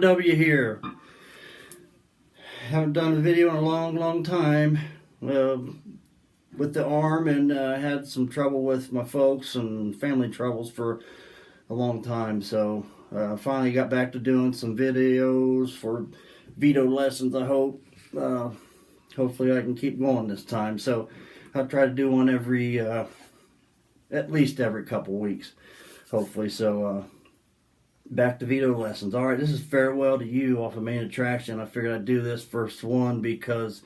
W here. Haven't done a video in a long time with the arm, and had some trouble with my folks and family troubles for a long time. So finally got back to doing some videos for veto lessons. I hope. Hopefully I can keep going this time. So I'll try to do one every, at least every couple weeks, hopefully. So back to veto lessons. All right, this is Farewell to You off of Main Attraction. I figured I'd do this first one because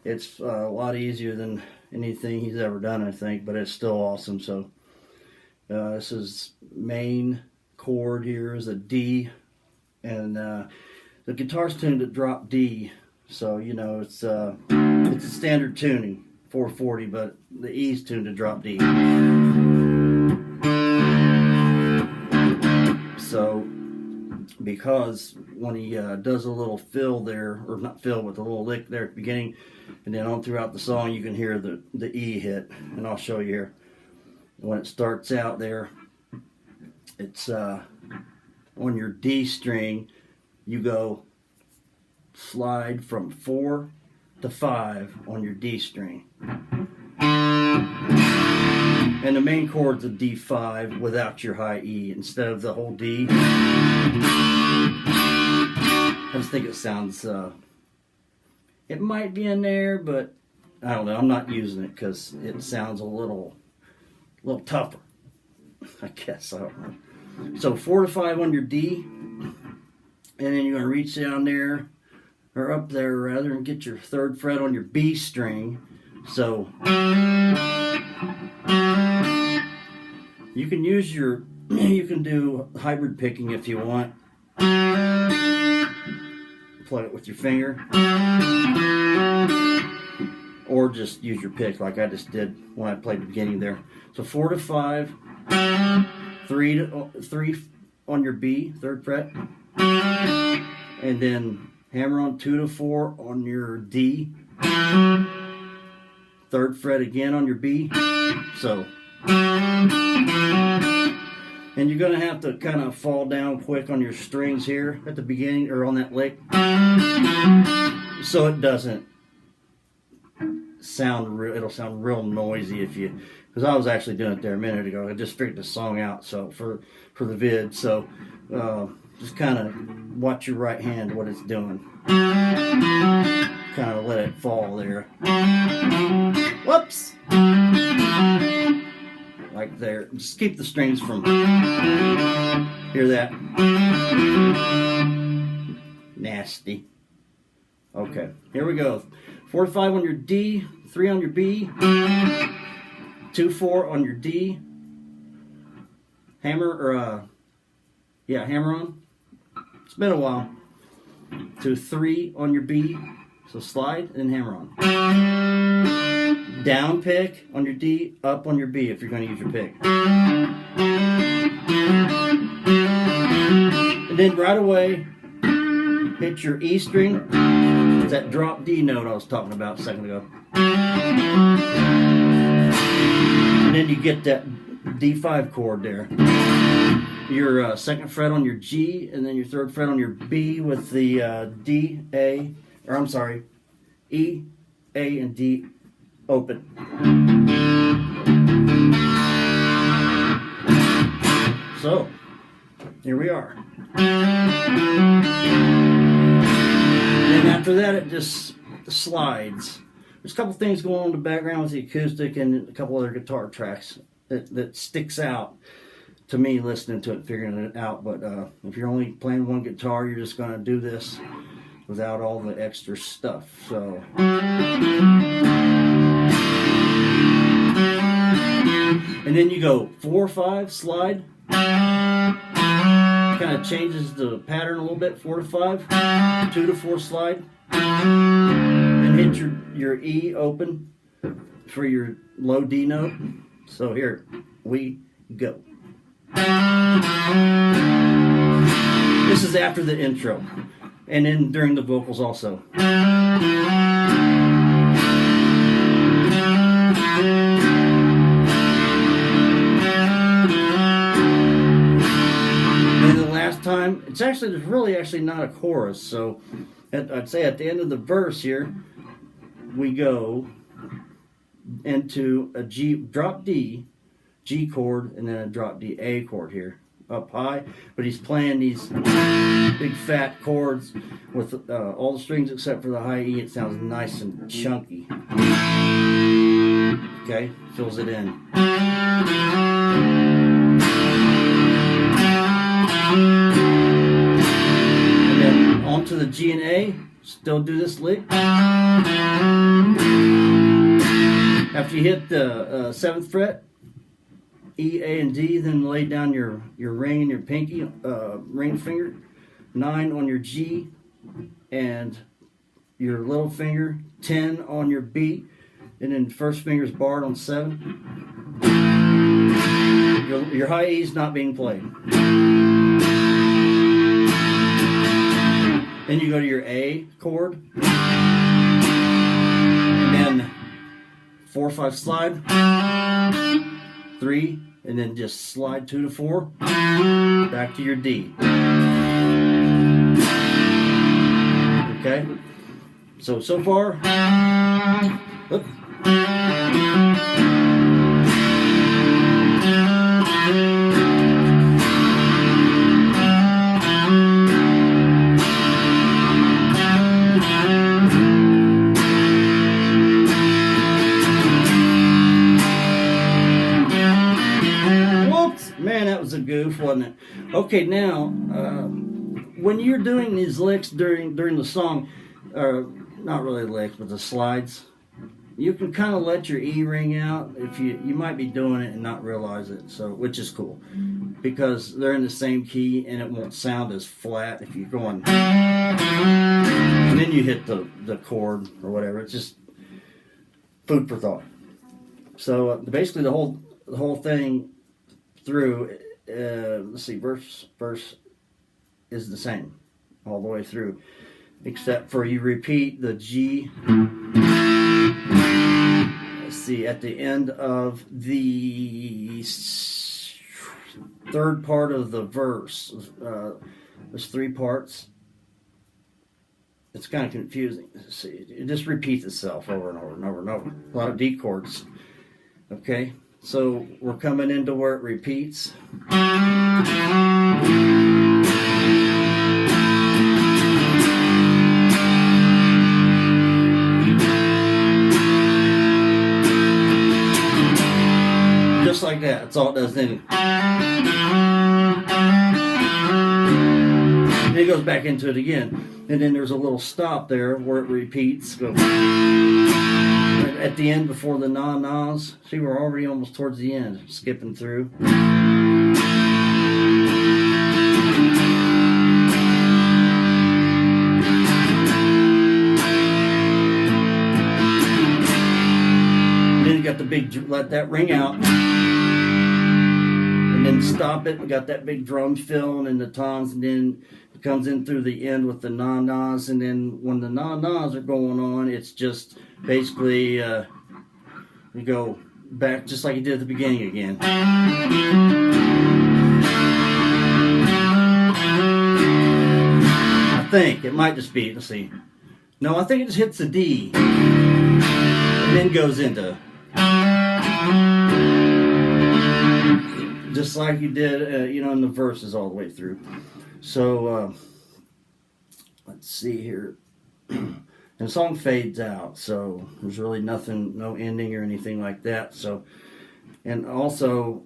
it's a lot easier than anything he's ever done, I think, but it's still awesome. So this is main chord here is a D, and the guitar's tuned to drop D. So, you know, it's a standard tuning, 440, but the E's tuned to drop D. So, because when he does a little fill there, or not fill, but the little lick there at the beginning, and then on throughout the song, you can hear the E hit, and I'll show you here. When it starts out there, it's on your D string, you go slide from 4 to 5 on your D string. And the main chord's a D5 without your high E instead of the whole D. I just think it sounds, it might be in there, but I don't know. I'm not using it because it sounds a little tougher, I guess. I don't know. So 4 to 5 on your D, and then you're going to reach down there, or up there rather, and get your 3rd fret on your B string. So you can use you can do hybrid picking if you want. Plug it with your finger, or just use your pick like I just did when I played the beginning there. So 4 to 5, 3 on your B, 3rd fret, and then hammer on 2 to 4 on your D, 3rd fret again on your B. So, and you're going to have to kind of fall down quick on your strings here at the beginning, or on that lick, so it doesn't sound real. It'll sound real noisy if you, because I was actually doing it there a minute ago. I just figured the song out, so for the vid. So just kind of watch your right hand, what it's doing. Kind of let it fall there. Whoops! Like there. Just keep the strings from. Hear that? Nasty. Okay, here we go. 4 to 5 on your D, 3 on your B, 2 4 on your D. Hammer, or hammer on. It's been a while. 2 3 on your B, so slide and hammer on. Down pick on your D, up on your B if you're going to use your pick. And then right away, hit your E string. It's that drop D note I was talking about a second ago. And then you get that D5 chord there. Your 2nd fret on your G, and then your 3rd fret on your B with the D, A, or I'm sorry, E, A, and D open. So, here we are. And after that, it just slides. There's a couple things going on in the background with the acoustic and a couple other guitar tracks that sticks out to me listening to it, figuring it out. But if you're only playing one guitar, you're just going to do this without all the extra stuff. So and then you go 4 5 slide. Kind of changes the pattern a little bit. 4 to 5, 2 to 4 slide, and hit your E open for your low D note. So here we go. This is after the intro, and then during the vocals also. time, there's really actually not a chorus. So I'd say at the end of the verse here, we go into a G, drop D, G chord, and then a drop D, A chord here, up high. But he's playing these big fat chords with all the strings except for the high E. It sounds nice and chunky. Okay, fills it in. And then onto the G and A. Still do this lick. After you hit the 7th fret, E, A, and D, then lay down your ring and your pinky, ring finger, 9 on your G, and your little finger, 10 on your B, and then first finger's barred on 7. Your high E is not being played. Then you go to your A chord, and then 4, 5 slide, 3, and then just slide 2 to 4, back to your D. Okay? So far, oops. Man, that was a goof, wasn't it? Okay, now, when you're doing these licks during the song, not really licks, but the slides, you can kind of let your E ring out. If you might be doing it and not realize it, so which is cool, because they're in the same key and it won't sound as flat if you're going, and then you hit the chord or whatever. It's just food for thought. So basically, the whole thing through, let's see, verse is the same all the way through, except for you repeat the G. Let's see, at the end of the 3rd part of the verse, there's 3 parts. It's kind of confusing. Let's see, it just repeats itself over and over and over and over. A lot of D chords. Okay. So we're coming into where it repeats. Just like that. That's all it does. Then it goes back into it again. And then there's a little stop there where it repeats. Go. At the end, before the na-nas, see, we're already almost towards the end, skipping through. And then you got the big, let that ring out, and then stop it. We got that big drum fill and the toms, and then it comes in through the end with the na-nas, and then when the na-nas are going on, it's just basically you go back just like you did at the beginning again. I think it might just be, let's see. No, I think it just hits the D and then goes into, just like you did, in the verses all the way through. So let's see here. And the song fades out, so there's really nothing, no ending or anything like that. So, and also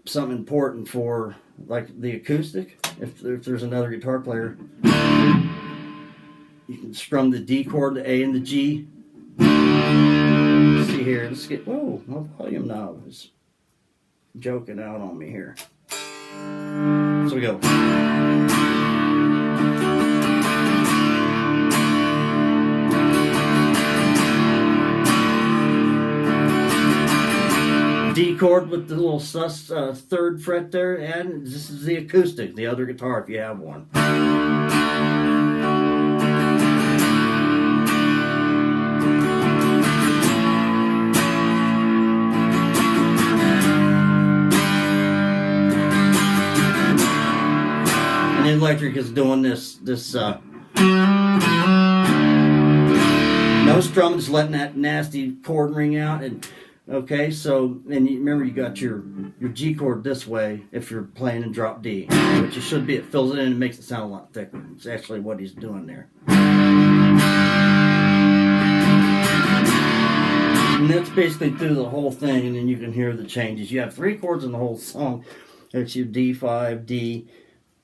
something important for like the acoustic, if there's another guitar player, you can strum the D chord, the A and the G. Let's see here, let's get, whoa, my volume knob is joking out on me here. So we go. D chord with the little sus 3rd fret there, and this is the acoustic, the other guitar if you have one. And then electric is doing this no strum, just letting that nasty chord ring out. And okay, so, and you remember you got your G chord this way if you're playing in drop D, which you should be. It fills it in and makes it sound a lot thicker. It's actually what he's doing there. And that's basically through the whole thing, and then you can hear the changes. You have 3 chords in the whole song. It's your D5, D,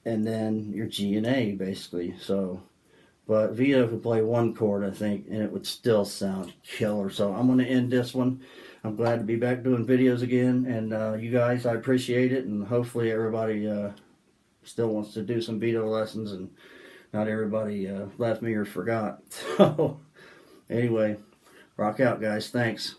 and then your G and A, basically. So, but Vito could play 1 chord, I think, and it would still sound killer. So I'm going to end this one. I'm glad to be back doing videos again, and you guys, I appreciate it, and hopefully everybody still wants to do some Vito lessons, and not everybody left me or forgot. So, anyway, rock out, guys. Thanks.